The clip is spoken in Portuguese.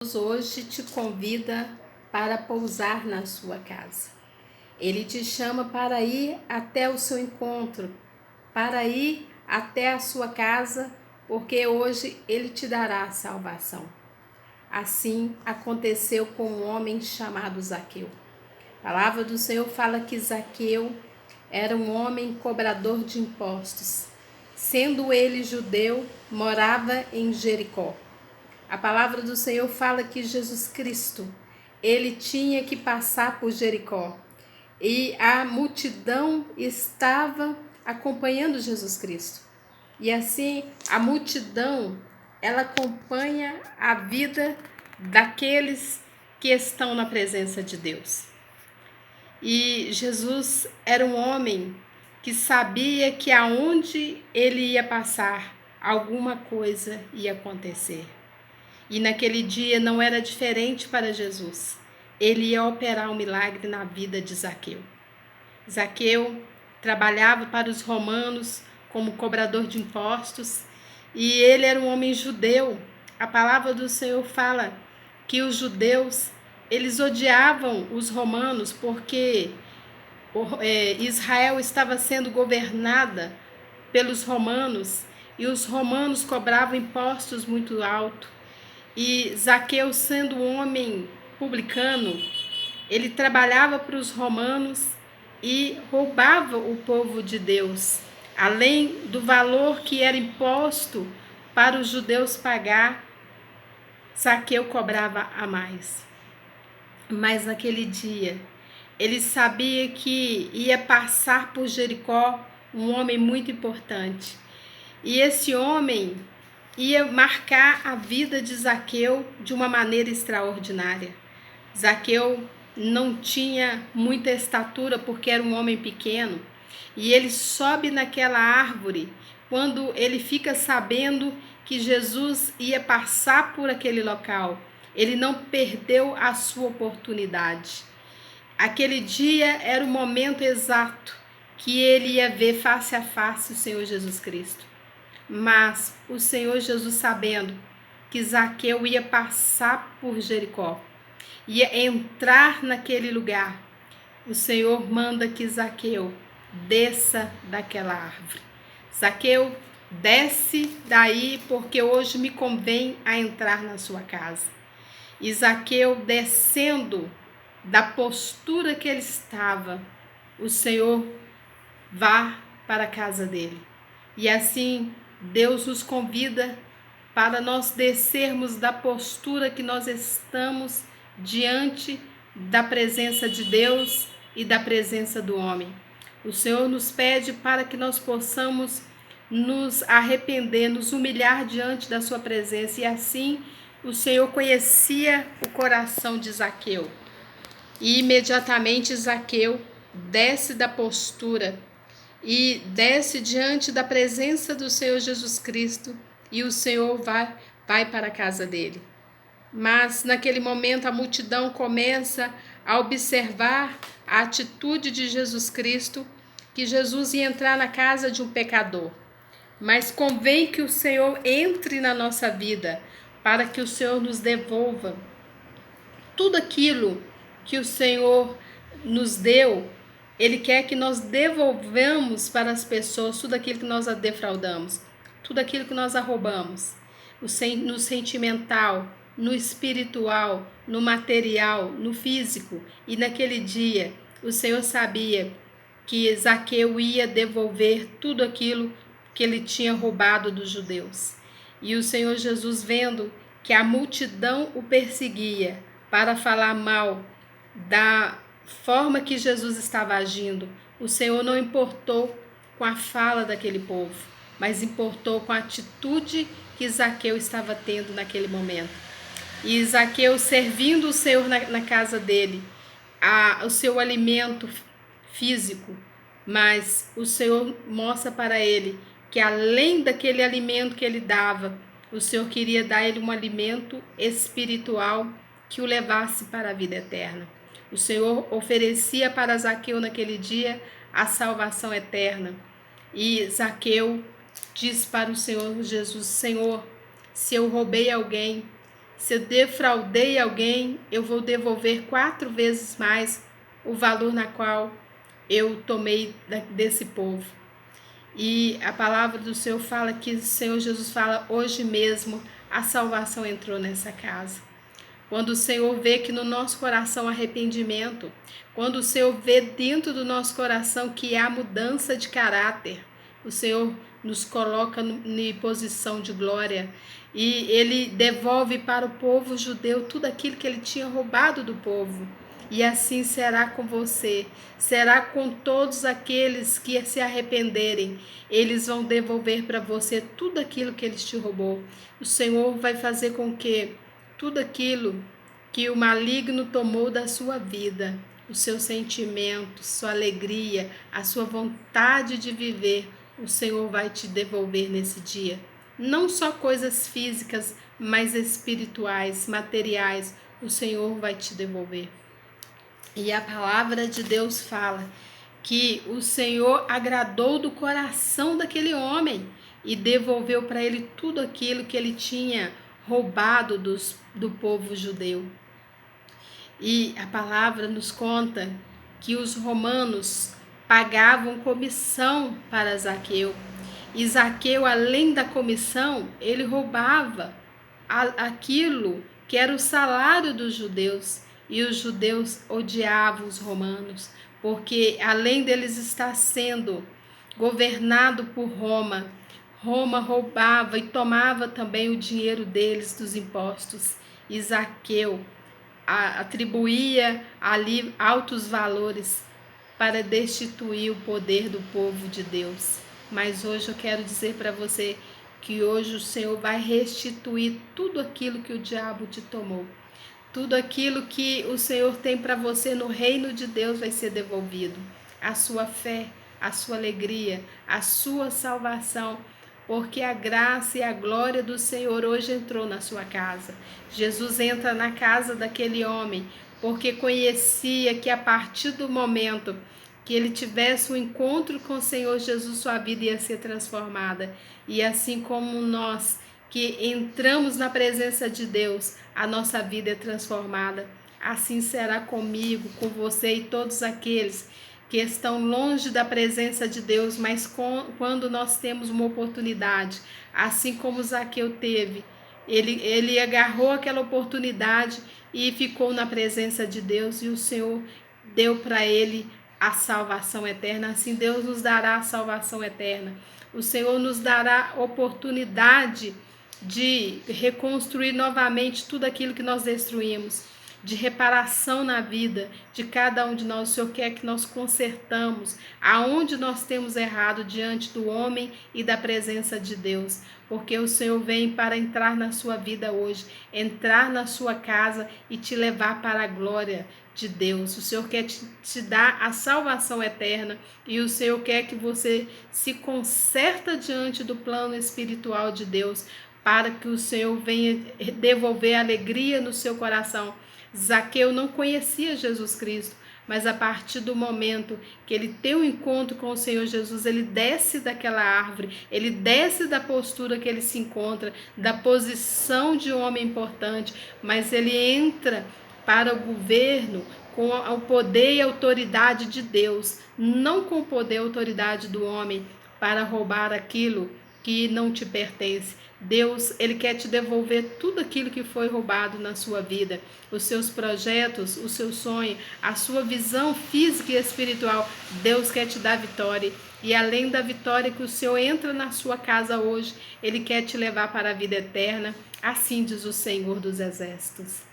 Deus hoje te convida para pousar na sua casa. Ele te chama para ir até o seu encontro, para ir até a sua casa, porque hoje Ele te dará a salvação. Assim aconteceu com um homem chamado Zaqueu. A palavra do Senhor fala que Zaqueu era um homem cobrador de impostos. Sendo ele judeu, morava em Jericó. A palavra do Senhor fala que Jesus Cristo, ele tinha que passar por Jericó. E a multidão estava acompanhando Jesus Cristo. E assim, a multidão, ela acompanha a vida daqueles que estão na presença de Deus. E Jesus era um homem que sabia que aonde ele ia passar, alguma coisa ia acontecer. E naquele dia não era diferente para Jesus. Ele ia operar um milagre na vida de Zaqueu. Zaqueu trabalhava para os romanos como cobrador de impostos e ele era um homem judeu. A palavra do Senhor fala que os judeus, eles odiavam os romanos porque Israel estava sendo governada pelos romanos e os romanos cobravam impostos muito altos. E Zaqueu, sendo um homem publicano, ele trabalhava para os romanos e roubava o povo de Deus, além do valor que era imposto para os judeus pagar, Zaqueu cobrava a mais. Mas naquele dia, ele sabia que ia passar por Jericó um homem muito importante. E esse homem ia marcar a vida de Zaqueu de uma maneira extraordinária. Zaqueu não tinha muita estatura porque era um homem pequeno, e ele sobe naquela árvore quando ele fica sabendo que Jesus ia passar por aquele local. Ele não perdeu a sua oportunidade. Aquele dia era o momento exato que ele ia ver face a face o Senhor Jesus Cristo. Mas o Senhor Jesus, sabendo que Zaqueu ia passar por Jericó, ia entrar naquele lugar, o Senhor manda que Zaqueu desça daquela árvore. Zaqueu, desce daí, porque hoje me convém a entrar na sua casa. E Zaqueu, descendo da postura que ele estava, o Senhor vá para a casa dele. E assim, Deus nos convida para nós descermos da postura que nós estamos diante da presença de Deus e da presença do homem. O Senhor nos pede para que nós possamos nos arrepender, nos humilhar diante da sua presença. E assim, o Senhor conhecia o coração de Zaqueu. E imediatamente Zaqueu desce da postura e desce diante da presença do Senhor Jesus Cristo, e o Senhor vai para a casa dele. Mas naquele momento a multidão começa a observar a atitude de Jesus Cristo, que Jesus ia entrar na casa de um pecador. Mas convém que o Senhor entre na nossa vida, para que o Senhor nos devolva tudo aquilo que o Senhor nos deu. Ele quer que nós devolvamos para as pessoas tudo aquilo que nós a defraudamos, tudo aquilo que nós a roubamos, no sentimental, no espiritual, no material, no físico. E naquele dia, o Senhor sabia que Zaqueu ia devolver tudo aquilo que ele tinha roubado dos judeus. E o Senhor Jesus, vendo que a multidão o perseguia para falar mal da forma que Jesus estava agindo, o Senhor não importou com a fala daquele povo, mas importou com a atitude que Zaqueu estava tendo naquele momento. E Zaqueu, servindo o Senhor na casa dele, o seu alimento físico, mas o Senhor mostra para ele que além daquele alimento que ele dava, o Senhor queria dar a ele um alimento espiritual que o levasse para a vida eterna. O Senhor oferecia para Zaqueu naquele dia a salvação eterna. E Zaqueu diz para o Senhor Jesus: Senhor, se eu roubei alguém, Se eu defraudei alguém, eu vou devolver 4 vezes mais o valor na qual eu tomei desse povo. E a palavra do Senhor fala que o Senhor Jesus fala: hoje mesmo a salvação entrou nessa casa. Quando o Senhor vê que no nosso coração há arrependimento, quando o Senhor vê dentro do nosso coração que há mudança de caráter, o Senhor nos coloca em posição de glória e Ele devolve para o povo judeu tudo aquilo que Ele tinha roubado do povo. E assim será com você, será com todos aqueles que se arrependerem. Eles vão devolver para você tudo aquilo que eles te roubou. O Senhor vai fazer com que tudo aquilo que o maligno tomou da sua vida, os seus sentimentos, sua alegria, a sua vontade de viver, o Senhor vai te devolver nesse dia. Não só coisas físicas, mas espirituais, materiais, o Senhor vai te devolver. E a palavra de Deus fala que o Senhor agradou do coração daquele homem e devolveu para ele tudo aquilo que ele tinha roubado do povo judeu. E a palavra nos conta que os romanos pagavam comissão para Zaqueu. E Zaqueu, além da comissão, ele roubava aquilo que era o salário dos judeus. E os judeus odiavam os romanos, porque além deles estar sendo governado por Roma, Roma roubava e tomava também o dinheiro deles dos impostos. E Zaqueu atribuía ali altos valores para destituir o poder do povo de Deus. Mas hoje eu quero dizer para você que hoje o Senhor vai restituir tudo aquilo que o diabo te tomou. Tudo aquilo que o Senhor tem para você no reino de Deus vai ser devolvido. A sua fé, a sua alegria, a sua salvação, porque a graça e a glória do Senhor hoje entrou na sua casa. Jesus entra na casa daquele homem, porque conhecia que a partir do momento que ele tivesse um encontro com o Senhor Jesus, sua vida ia ser transformada. E assim como nós que entramos na presença de Deus, a nossa vida é transformada. Assim será comigo, com você e todos aqueles que estão longe da presença de Deus, mas quando nós temos uma oportunidade, assim como Zaqueu teve, ele agarrou aquela oportunidade e ficou na presença de Deus, e o Senhor deu para ele a salvação eterna. Assim Deus nos dará a salvação eterna. O Senhor nos dará oportunidade de reconstruir novamente tudo aquilo que nós destruímos, de reparação na vida de cada um de nós. O Senhor quer que nós consertamos aonde nós temos errado diante do homem e da presença de Deus, porque o Senhor vem para entrar na sua vida hoje, entrar na sua casa e te levar para a glória de Deus. O Senhor quer te dar a salvação eterna e o Senhor quer que você se conserta diante do plano espiritual de Deus, para que o Senhor venha devolver alegria no seu coração. Zaqueu não conhecia Jesus Cristo, mas a partir do momento que ele tem um encontro com o Senhor Jesus, ele desce daquela árvore, ele desce da postura que ele se encontra, da posição de um homem importante, mas ele entra para o governo com o poder e a autoridade de Deus, não com o poder e a autoridade do homem, para roubar aquilo que não te pertence. Deus, ele quer te devolver tudo aquilo que foi roubado na sua vida, os seus projetos, o seu sonho, a sua visão física e espiritual. Deus quer te dar vitória, e além da vitória que o Senhor entra na sua casa hoje, ele quer te levar para a vida eterna. Assim diz o Senhor dos Exércitos.